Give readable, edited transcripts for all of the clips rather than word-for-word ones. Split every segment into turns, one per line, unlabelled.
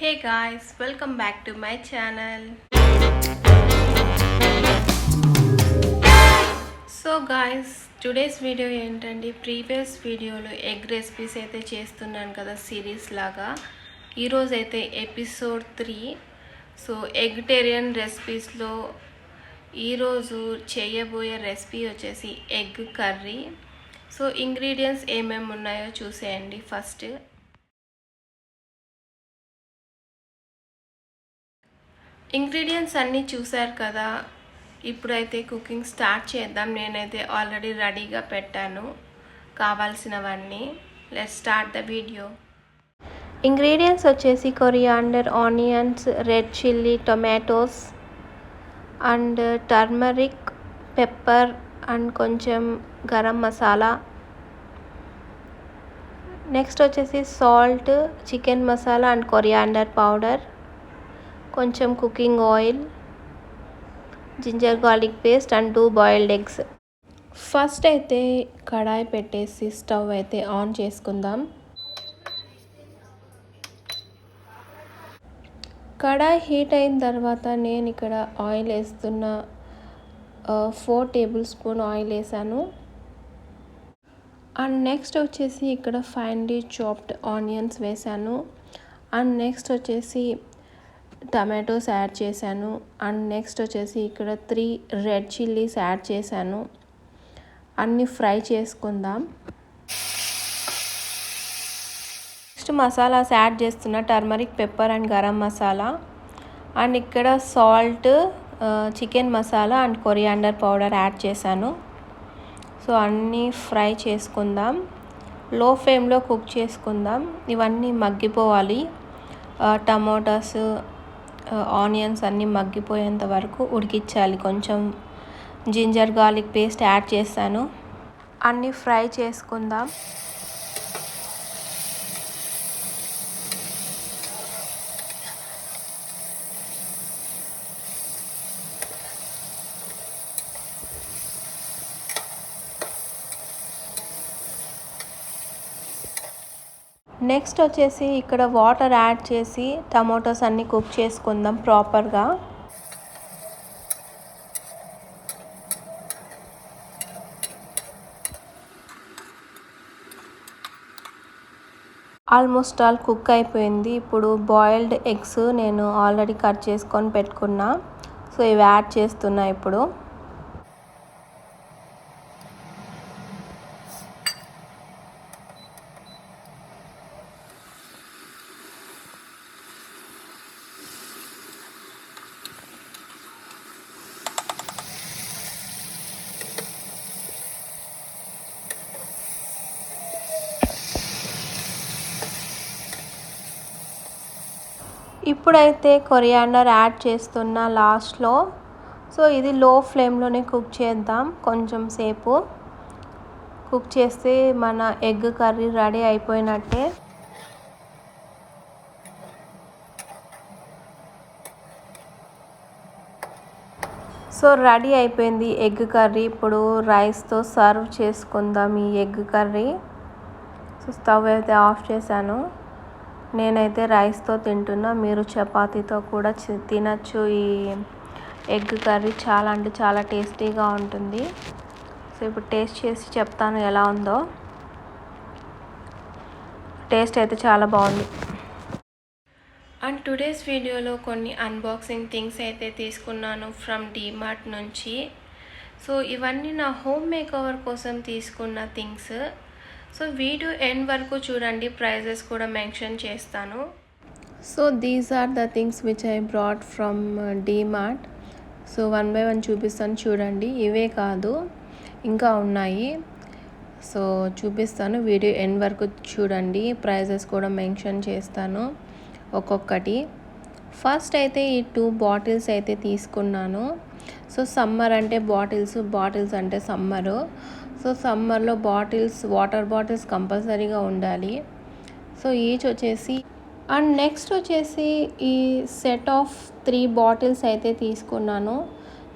Hey guys, welcome back to my channel. So guys today's video ఏంటంటే previous వీడియోలో egg recipes అయితే చేస్తున్నాను కదా సిరీస్ లాగా. ఈరోజు అయితే ఎపిసోడ్ 3. సో ఎగ్టేరియన్ రెసిపీస్లో ఈరోజు చేయబోయే రెసిపీ వచ్చేసి ఎగ్ కర్రీ. సో ఇంగ్రీడియంట్స్ ఏమేమి ఉన్నాయో చూసేయండి. ఫస్ట్ ఇంగ్రీడియంట్స్ అన్నీ చూసారు కదా. ఇప్పుడైతే కుకింగ్ స్టార్ట్ చేద్దాం. నేనైతే ఆల్రెడీ రెడీగా పెట్టాను కావాల్సినవన్నీ. Let's start the video. Ingredients వచ్చేసి coriander, onions, red chilli, tomatoes and turmeric, pepper and కొంచెం గరం మసాలా. నెక్స్ట్ వచ్చేసి salt, chicken masala and coriander powder, కొంచెం cooking oil, ginger garlic paste and 2 boiled eggs. First అయితే కడాయి పెట్టేసి స్టవ్ అయితే ఆన్ చేసుకుందాం. కడాయి heat అయిన తర్వాత నేను ఇక్కడ ఆయిల్ వేస్తున్న 4 టేబుల్ స్పూన్ ఆయిల్ వేసాను. అండ్ నెక్స్ట్ వచ్చేసి ఇక్కడ ఫైన్లీ చాప్డ్ ఆనియన్స్ వేసాను. అండ్ నెక్స్ట్ వచ్చేసి టమాటోస్ యాడ్ చేశాను. అండ్ నెక్స్ట్ వచ్చేసి ఇక్కడ 3 రెడ్ చిల్లీస్ యాడ్ చేశాను. అన్నీ ఫ్రై చేసుకుందాం. నెక్స్ట్ మసాలాస్ యాడ్ చేస్తున్న turmeric, pepper and garam masala. And ఇక్కడ salt, chicken masala and coriander powder add చేశాను. సో అన్నీ ఫ్రై చేసుకుందాం. లో ఫ్లేమ్లో కుక్ చేసుకుందాం. ఇవన్నీ మగ్గిపోవాలి. టమోటాస్, ఆనియన్స్ అన్నీ మగ్గిపోయేంత వరకు ఉడికించాలి. కొంచెం జింజర్ గార్లిక్ పేస్ట్ యాడ్ చేస్తాను. అన్నీ ఫ్రై చేసుకుందాం. నెక్స్ట్ వచ్చేసి ఇక్కడ వాటర్ యాడ్ చేసి టమాటోస్ అన్నీ కుక్ చేసుకుందాం ప్రాపర్గా. ఆల్మోస్ట్ ఆల్ కుక్ అయిపోయింది. ఇప్పుడు బాయిల్డ్ ఎగ్స్ నేను ఆల్రెడీ కట్ చేసుకొని పెట్టుకున్నా. సో ఇవి యాడ్ చేస్తున్నా ఇప్పుడు. ఇప్పుడైతే కొరియాండర్ యాడ్ చేస్తున్నా లాస్ట్లో. సో ఇది లో ఫ్లేమ్లోనే కుక్ చేద్దాం. కొంచెం సేపు కుక్ చేస్తే మన ఎగ్ కర్రీ రెడీ అయిపోయినట్టే. సో రెడీ అయిపోయింది ఎగ్ కర్రీ. ఇప్పుడు రైస్తో సర్వ్ చేసుకుందాం ఈ ఎగ్ కర్రీ. సో స్టవ్ అయితే ఆఫ్ చేశాను. నేనైతే రైస్తో తింటున్నా. మీరు చపాతీతో కూడా తినచ్చు. ఈ ఎగ్ కర్రీ చాలా అంటే చాలా టేస్టీగా ఉంటుంది. సో ఇప్పుడు టేస్ట్ చేసి చెప్తాను ఎలా ఉందో. టేస్ట్ అయితే చాలా బాగుంది. అండ్ టుడేస్ వీడియోలో కొన్ని అన్బాక్సింగ్ థింగ్స్ అయితే తీసుకున్నాను ఫ్రమ్ డీమార్ట్ నుంచి. సో ఇవన్నీ నా హోమ్ మేకవర్ కోసం తీసుకున్న థింగ్స్. సో వీడియో ఎండ్ వరకు చూడండి. ప్రైజెస్ కూడా మెన్షన్ చేస్తాను. So these are the things which I brought from DMart. So 1 by 1 చూపిస్తాను చూడండి. ఇవే కాదు ఇంకా ఉన్నాయి. సో చూపిస్తాను. వీడియో ఎండ్ వరకు చూడండి. ప్రైజెస్ కూడా మెన్షన్ చేస్తాను ఒక్కొక్కటి. ఫస్ట్ అయితే ఈ 2 బాటిల్స్ అయితే తీసుకున్నాను. సో సమ్మర్ అంటే బాటిల్స్ అంటే సమ్మరు. సో సమ్మర్లో వాటర్ బాటిల్స్ కంపల్సరీగా ఉండాలి. సో ఈచ్ వచ్చేసి. అండ్ నెక్స్ట్ వచ్చేసి ఈ సెట్ ఆఫ్ 3 బాటిల్స్ అయితే తీసుకున్నాను.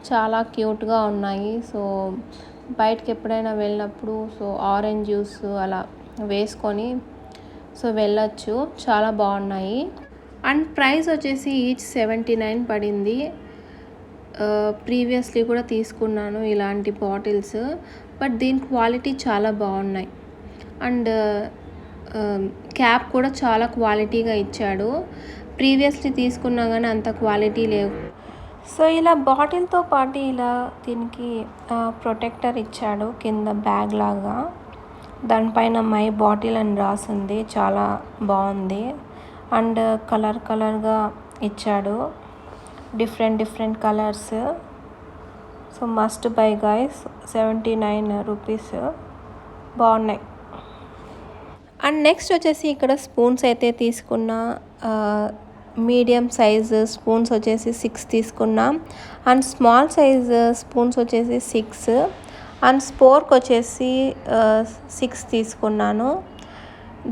చాలా క్యూట్గా ఉన్నాయి. సో బయటకి ఎప్పుడైనా వెళ్ళినప్పుడు సో ఆరెంజ్ జ్యూస్ అలా వేసుకొని సో వెళ్ళొచ్చు. చాలా బాగున్నాయి. అండ్ ప్రైస్ వచ్చేసి ఈచ్ 79 పడింది. ప్రీవియస్లీ కూడా తీసుకున్నాను ఇలాంటి బాటిల్స్, బట్ దీని క్వాలిటీ చాలా బాగున్నాయి. అండ్ క్యాప్ కూడా చాలా క్వాలిటీగా ఇచ్చాడు. ప్రీవియస్లీ తీసుకున్నా కానీ అంత క్వాలిటీ లేవు. సో ఇలా బాటిల్తో పాటు ఇలా దీనికి ప్రొటెక్టర్ ఇచ్చాడు కింద బ్యాగ్ లాగా. దానిపైన మై బాటిల్ అని రాసింది, చాలా బాగుంది. అండ్ కలర్గా ఇచ్చాడు, different colours. So must bye guys, 79 rupees, బాగున్నాయి. అండ్ నెక్స్ట్ వచ్చేసి ఇక్కడ స్పూన్స్ అయితే తీసుకున్న. మీడియం సైజ్ స్పూన్స్ వచ్చేసి 6 తీసుకున్నా. అండ్ స్మాల్ సైజ్ స్పూన్స్ వచ్చేసి 6. అండ్ స్పోర్క్ వచ్చేసి 6 తీసుకున్నాను.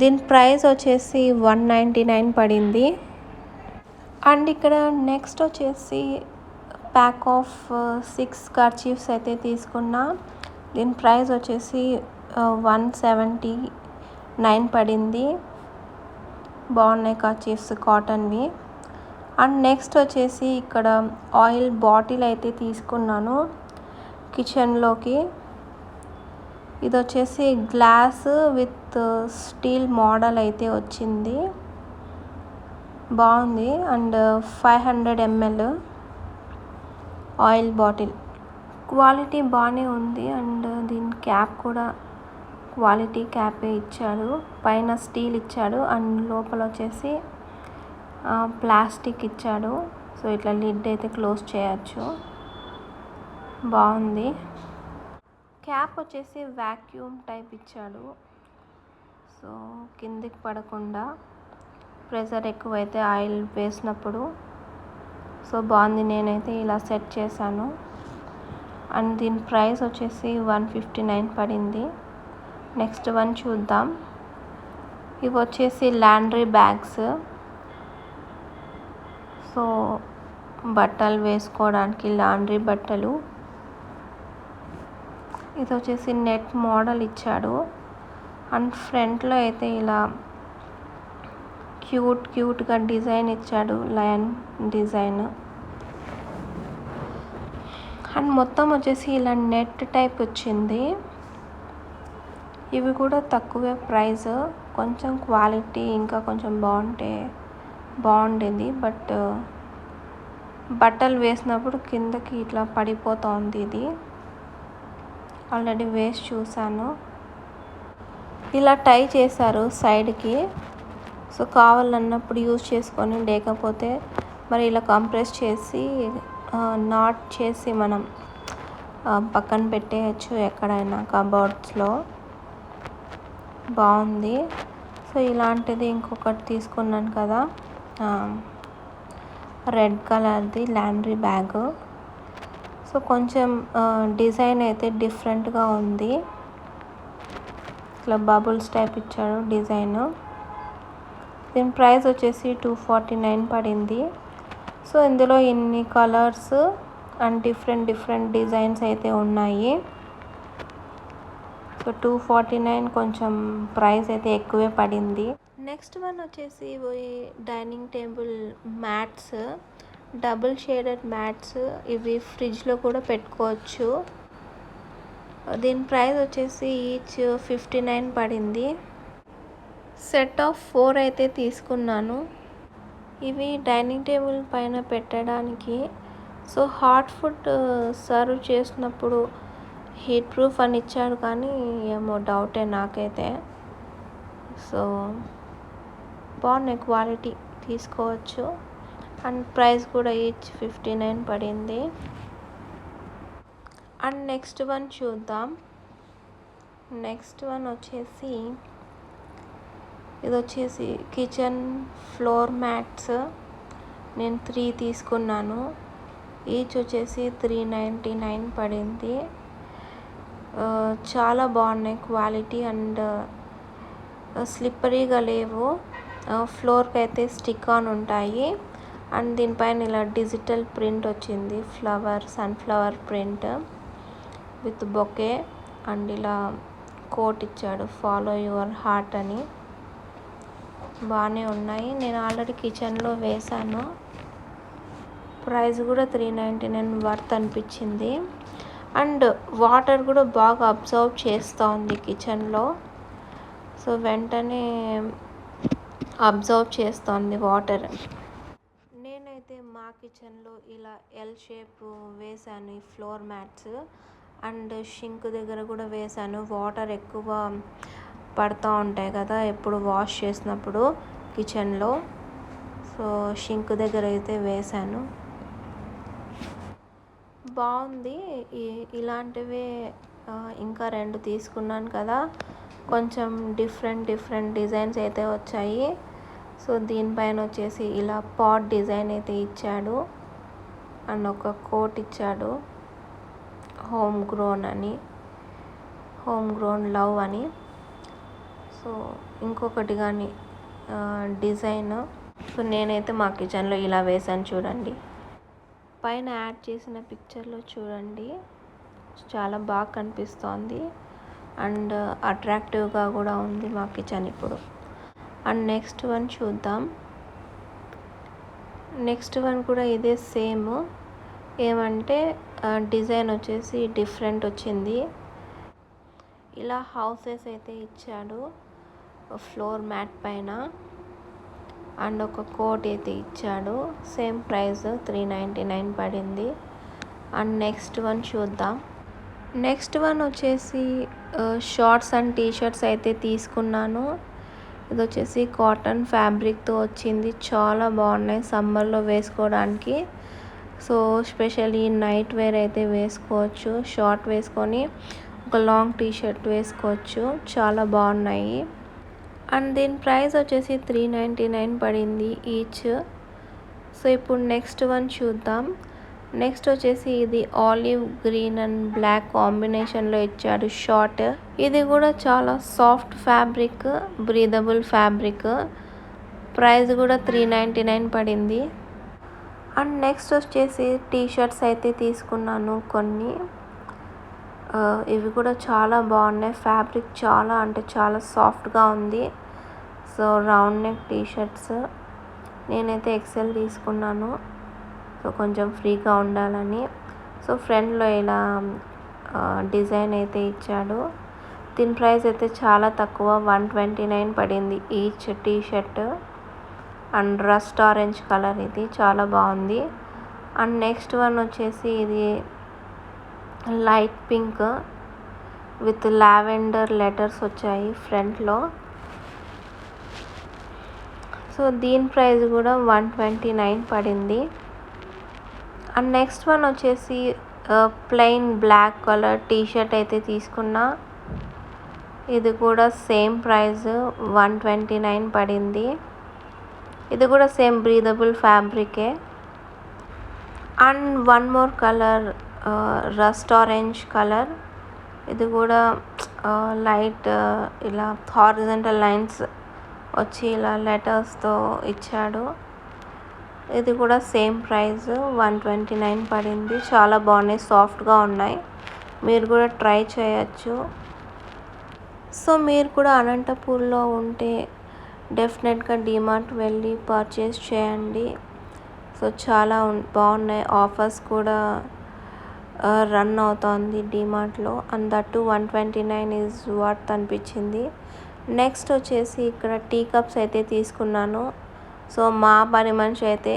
దీని ప్రైస్ వచ్చేసి 199 పడింది. అండ్ ఇక్కడ నెక్స్ట్ వచ్చేసి ప్యాక్ ఆఫ్ 6 కర్చీఫ్స్ అయితే తీసుకున్నా. దీని ప్రైస్ వచ్చేసి 179 పడింది. బాగున్నాయి కర్చీఫ్స్, కాటన్వి. అండ్ నెక్స్ట్ వచ్చేసి ఇక్కడ ఆయిల్ బాటిల్ అయితే తీసుకున్నాను కిచెన్లోకి. ఇది వచ్చేసి గ్లాస్ విత్ స్టీల్ మోడల్ అయితే వచ్చింది, బాగుంది. And 500 ml oil bottle, quality బాగానే ఉంది. అండ్ దీని క్యాప్ కూడా క్వాలిటీ క్యాపే ఇచ్చాడు. పైన స్టీల్ ఇచ్చాడు అండ్ లోపల వచ్చేసి ప్లాస్టిక్ ఇచ్చాడు. సో ఇట్లా లిడ్ అయితే క్లోజ్ చేయొచ్చు, బాగుంది. క్యాప్ వచ్చేసి వ్యాక్యూమ్ టైప్ ఇచ్చాడు. సో కిందికి పడకుండా, ప్రెషర్ ఎక్కువైతే ఆయిల్ వేసినప్పుడు. సో బాగుంది, నేనైతే ఇలా సెట్ చేశాను. అండ్ దీని ప్రైస్ వచ్చేసి 159 పడింది. నెక్స్ట్ వన్ చూద్దాం. ఇవి వచ్చేసి లాండ్రీ బ్యాగ్స్. సో బట్టలు వేసుకోవడానికి లాండ్రీ బట్టలు. ఇది వచ్చేసి నెట్ మోడల్ ఇచ్చాడు. అండ్ ఫ్రంట్లో అయితే ఇలా క్యూట్గా డిజైన్ ఇచ్చాడు, లయన్ డిజైన్. అండ్ మొత్తం వచ్చేసి ఇలా నెట్ టైప్ వచ్చింది. ఇవి కూడా తక్కువే ప్రైస్, కొంచెం క్వాలిటీ ఇంకా కొంచెం బాగుండేది. బట్ బట్టలు వేసినప్పుడు కిందకి ఇట్లా పడిపోతుంది. ఇది ఆల్రెడీ వేసి చూసాను. ఇలా టై చేశారు సైడ్కి. సో కావాలన్నప్పుడు యూజ్ చేసుకొని, లేకపోతే మరి ఇలా కంప్రెస్ చేసి నాట్ చేసి మనం పక్కన పెట్టేయచ్చు ఎక్కడైనా కబోర్డ్స్లో. బాగుంది. సో ఇలాంటిది ఇంకొకటి తీసుకున్నాను కదా, రెడ్ కలర్ది లాండ్రీ బ్యాగ్. సో కొంచెం డిజైన్ అయితే డిఫరెంట్గా ఉంది. ఇట్లా బబుల్స్ టైప్ ఇచ్చాడు డిజైన్. దీని ప్రైస్ వచ్చేసి 249 పడింది. సో ఇందులో ఇన్ని కలర్స్ అండ్ డిఫరెంట్ డిజైన్స్ అయితే ఉన్నాయి. సో 249 కొంచెం ప్రైస్ అయితే ఎక్కువే పడింది. నెక్స్ట్ వన్ వచ్చేసి dining table mats, double shaded mats. ఇవి ఫ్రిడ్జ్లో కూడా పెట్టుకోవచ్చు. దీని ప్రైస్ వచ్చేసి ఈచ్ 59 పడింది. సెట్ ఆఫ్ 4 అయితే తీసుకున్నాను. ఇవి డైనింగ్ టేబుల్ పైన పెట్టడానికి. సో హాట్ ఫుడ్ సర్వ్ చేసినప్పుడు హీట్ ప్రూఫ్ అని ఇచ్చాడు, కానీ ఏమో డౌటే నాకైతే. సో బాగున్నాయి, క్వాలిటీ, తీసుకోవచ్చు. అండ్ ప్రైస్ కూడా ఈచ్ 59 పడింది. అండ్ నెక్స్ట్ వన్ చూద్దాం. నెక్స్ట్ వన్ వచ్చేసి ఇది వచ్చేసి కిచెన్ ఫ్లోర్ మ్యాట్స్. నేను 3 తీసుకున్నాను. ఈచ్ వచ్చేసి 399 పడింది. చాలా బాగున్నాయి క్వాలిటీ. అండ్ స్లిప్పరీగా లేవు. ఫ్లోర్కి అయితే స్టిక్ ఆన్ ఉంటాయి. అండ్ దీనిపైన ఇలా డిజిటల్ ప్రింట్ వచ్చింది, sunflower print with bouquet. And ఇలా కోట్ ఇచ్చాడు, ఫాలో యువర్ హార్ట్ అని. బాగానే ఉన్నాయి. నేను ఆల్రెడీ కిచెన్లో వేశాను. ప్రైస్ కూడా 399 వర్త్ అనిపించింది. అండ్ వాటర్ కూడా బాగా అబ్జర్వ్ చేస్తూ ఉంది కిచెన్లో. సో వెంటనే అబ్జర్వ్ చేస్తోంది వాటర్. నేనైతే మా కిచెన్లో ఇలా ఎల్ షేప్ వేశాను ఈ ఫ్లోర్ మ్యాట్స్. అండ్ షింక్ దగ్గర కూడా వేశాను. వాటర్ ఎక్కువ పడుతూ ఉంటాయి కదా ఎప్పుడు వాష్ చేసినప్పుడు కిచెన్లో. సో షింక్ దగ్గర అయితే వేశాను. బాగుంది. ఇలాంటివే ఇంకా 2 తీసుకున్నాను కదా, కొంచెం డిఫరెంట్ డిజైన్స్ అయితే వచ్చాయి. సో దీనిపైన వచ్చేసి ఇలా పాట్ డిజైన్ అయితే ఇచ్చాడు. అండ్ ఒక కోట్ ఇచ్చాడు, హోమ్ గ్రోన్ లవ్ అని. సో ఇంకొకటి కానీ డిజైన్. సో నేనైతే మా కిచెన్లో ఇలా వేసాను చూడండి. పైన యాడ్ చేసిన పిక్చర్లో చూడండి, చాలా బాగా కనిపిస్తోంది. అండ్ అట్రాక్టివ్గా కూడా ఉంది మా కిచెన్ ఇప్పుడు. అండ్ నెక్స్ట్ వన్ చూద్దాం. నెక్స్ట్ వన్ కూడా ఇదే సేమ్. ఏమంటే డిజైన్ వచ్చేసి డిఫరెంట్ వచ్చింది. ఇలా హౌసెస్ అయితే ఇచ్చాడు ఫ్లోర్ మ్యాట్ పైన. అండ్ ఒక కోట్ అయితే ఇచ్చాడు. సేమ్ ప్రైస్ 399 పడింది. అండ్ నెక్స్ట్ వన్ చూద్దాం. నెక్స్ట్ వన్ వచ్చేసి షార్ట్స్ అండ్ టీషర్ట్స్ అయితే తీసుకున్నాను. ఇది వచ్చేసి కాటన్ ఫ్యాబ్రిక్తో వచ్చింది. చాలా బాగున్నాయి సమ్మర్లో వేసుకోవడానికి. సో స్పెషల్లీ నైట్ వేర్ అయితే వేసుకోవచ్చు. షార్ట్ వేసుకొని ఒక లాంగ్ టీషర్ట్ వేసుకోవచ్చు. చాలా బాగున్నాయి. అండ్ దీని ప్రైస్ వచ్చేసి 399 పడింది ఈచ్. సో ఇప్పుడు నెక్స్ట్ వన్ చూద్దాం. నెక్స్ట్ వచ్చేసి ఇది ఆలివ్ గ్రీన్ అండ్ బ్లాక్ కాంబినేషన్లో ఇచ్చాడు షార్ట్. ఇది కూడా చాలా soft fabric, breathable fabric. Price కూడా 399 పడింది. అండ్ నెక్స్ట్ వచ్చేసి టీషర్ట్స్ అయితే తీసుకున్నాను కొన్ని. ఇవి కూడా చాలా బాగున్నాయి. ఫ్యాబ్రిక్ చాలా అంటే చాలా సాఫ్ట్గా ఉంది. So round neck t-shirts. నేనైతే ఎక్సెల్ తీసుకున్నాను, సో కొంచెం ఫ్రీగా ఉండాలని. సో ఫ్రంట్లో ఇలా డిజైన్ అయితే ఇచ్చాడు. దీని ప్రైస్ అయితే చాలా తక్కువ, 129 పడింది each t-shirt. And rust orange colour, ఇది చాలా బాగుంది. అండ్ నెక్స్ట్ వన్ వచ్చేసి ఇది light pink with lavender letters వచ్చాయి ఫ్రంట్లో. సో దీని ప్రైస్ కూడా 129 పడింది. అండ్ నెక్స్ట్ వన్ వచ్చేసి ప్లెయిన్ బ్లాక్ కలర్ టీషర్ట్ అయితే తీసుకున్నా. ఇది కూడా సేమ్ ప్రైస్ 129 పడింది. ఇది కూడా సేమ్ బ్రీదబుల్ ఫ్యాబ్రికే. And one more colour rust orange colour. ఇది కూడా లైట్ ఇలా హారిజంటల్ లైన్స్ వచ్చి ఇలా లెటర్స్తో ఇచ్చాడు. ఇది కూడా సేమ్ ప్రైస్ 129 పడింది. చాలా బాగున్నాయి, సాఫ్ట్గా ఉన్నాయి. మీరు కూడా ట్రై చేయొచ్చు. సో మీరు కూడా అనంతపూర్లో ఉంటే డెఫినెట్గా డీమార్ట్ వెళ్ళి పర్చేస్ చేయండి. సో చాలా బాగున్నాయి. ఆఫర్స్ కూడా రన్ అవుతోంది డీమార్ట్లో. అండ్ దట్టు 129 ఈజ్ వర్త్ అనిపించింది. నెక్స్ట్ వచ్చేసి ఇక్కడ టీ కప్స్ అయితే తీసుకున్నాను. సో మా పని మనిషి అయితే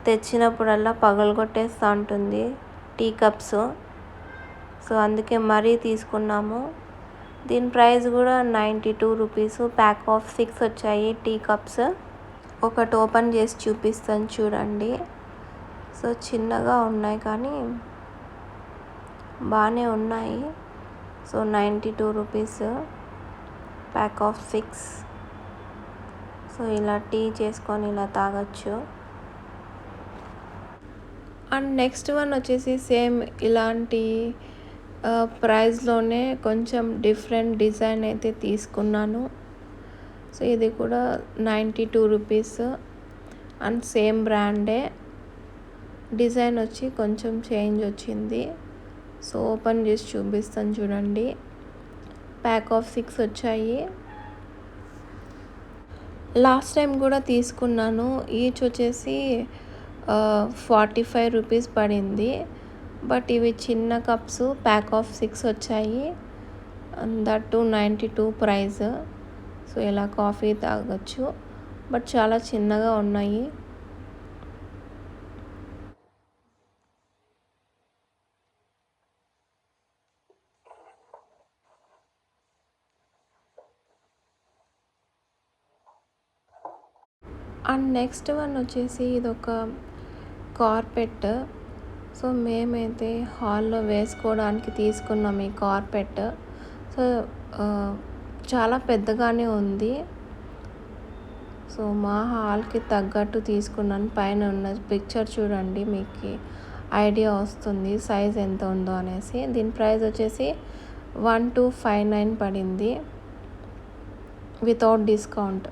తెచ్చినప్పుడల్లా పగలగొట్టేస్తూ ఉంటుంది టీ కప్స్. సో అందుకే మరీ తీసుకున్నాము. దీని ప్రైస్ కూడా 92 రూపీస్. ప్యాక్ ఆఫ్ 6 వచ్చాయి టీ కప్స్. ఒకటి ఓపెన్ చేసి చూపిస్తాను చూడండి. సో చిన్నగా ఉన్నాయి కానీ బాగానే ఉన్నాయి. So 92 rupees, pack of 6. So ఇలా టీ చేసుకొని ఇలా తాగొచ్చు. అండ్ నెక్స్ట్ వన్ వచ్చేసి సేమ్ ఇలాంటి ప్రైస్లోనే కొంచెం డిఫరెంట్ డిజైన్ అయితే తీసుకున్నాను. సో ఇది కూడా 92 రూపీస్. అండ్ సేమ్ బ్రాండే. డిజైన్ వచ్చి కొంచెం చేంజ్ వచ్చింది. సో ఓపెన్ చేసి చూపిస్తాను చూడండి. ప్యాక్ ఆఫ్ 6 వచ్చాయి. లాస్ట్ టైం కూడా తీసుకున్నాను. ఈచ్ వచ్చేసి 45 రూపీస్ పడింది. బట్ ఇవి చిన్న కప్స్ ప్యాక్ ఆఫ్ 6 వచ్చాయి. That to 92 price. సో ఇలా కాఫీ తాగొచ్చు. బట్ చాలా చిన్నగా ఉన్నాయి. అండ్ నెక్స్ట్ వన్ వచ్చేసి ఇదొక కార్పెట్. సో మేమైతే హాల్లో వేసుకోవడానికి తీసుకున్నాం ఈ కార్పెట్. సో చాలా పెద్దగానే ఉంది. సో మా హాల్కి తగ్గట్టు తీసుకున్నాను. పైన ఉన్న పిక్చర్ చూడండి, మీకు ఐడియా వస్తుంది సైజ్ ఎంత ఉందో అనేసి. దీని ప్రైస్ వచ్చేసి 1259 పడింది వితౌట్ డిస్కౌంట్.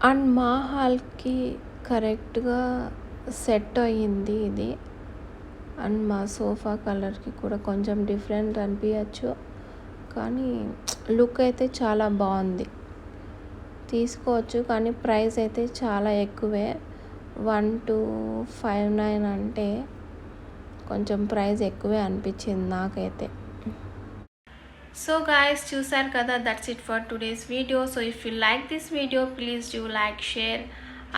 అండ్ మా హాల్కి కరెక్ట్గా సెట్ అయ్యింది ఇది. అండ్ మా సోఫా కలర్కి కూడా కొంచెం డిఫరెంట్ అనిపించచ్చు, కానీ లుక్ అయితే చాలా బాగుంది. తీసుకోవచ్చు, కానీ ప్రైస్ అయితే చాలా ఎక్కువే. 1259 అంటే కొంచెం ప్రైస్ ఎక్కువే అనిపించింది నాకైతే. సో guys, చూసారు కదా, that's it for today's video. So if you like this video, please do like, share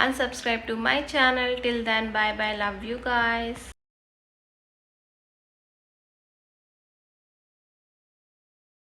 and subscribe to my channel. Till then, bye bye, love you guys.